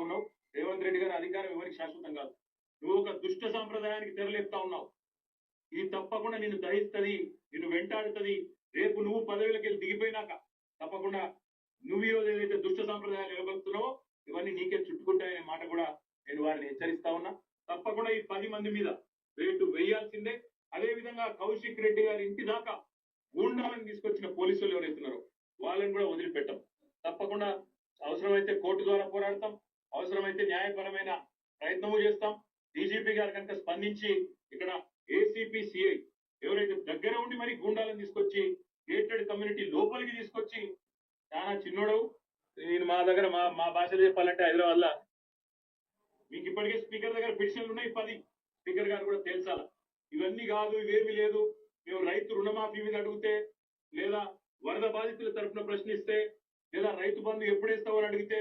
ఉన్నావు. రేవంత్ రెడ్డి గారి అధికారం ఎవరికి శాశ్వతం కాదు. నువ్వు ఒక దుష్ట సాంప్రదాయానికి తెరలేపుతా ఉన్నావు. ఇది తప్పకుండా నిన్ను దహిస్తుంది, నిన్ను వెంటాడుతుంది. రేపు నువ్వు పదవిలోకి దిగిపోయినాక తప్పకుండా నువ్వు ఈరోజు ఏదైతే దుష్ట సాంప్రదాయాలు నిలబడుతున్నావో ఇవన్నీ నీకే చుట్టుకుంటాయనే మాట కూడా నేను వారిని హెచ్చరిస్తా ఉన్నా. తప్పకుండా ఈ 10 మంది మీద వేటు వేయాల్సిందే. అదే విధంగా కౌశిక్ రెడ్డి గారి ఇంటి దాకా గూండాలను తీసుకొచ్చిన పోలీసులు ఎవరైతున్నారో వాళ్ళని కూడా వదిలిపెట్టాం. తప్పకుండా అవసరమైతే కోర్టు ద్వారా పోరాడతాం, అవసరమైతే న్యాయపరమైన ప్రయత్నము చేస్తాం. డీజీపీ గారు కనుక స్పందించి ఇక్కడ ఏసీపీ సిఐ ఎవరైతే దగ్గర ఉండి మరి గూండాలను తీసుకొచ్చి గేటెడ్ కమ్యూనిటీ లోపలికి తీసుకొచ్చి చాలా చిన్నోడవు. నేను మా దగ్గర మా భాషలో చెప్పాలంటే హైదరాబాద్ లో మీకు ఇప్పటికే స్పీకర్ దగ్గర పిటిషన్లు ఉన్నాయి 10. స్పీకర్ గారు కూడా తెలుసాల ఇవన్నీ కాదు, ఇవేమీ లేదు. మేము రైతు రుణమాఫీ మీద అడిగితే, లేదా వరద బాధితుల తరఫున ప్రశ్నిస్తే, లేదా రైతు బంధు ఎప్పుడేస్తామని అడిగితే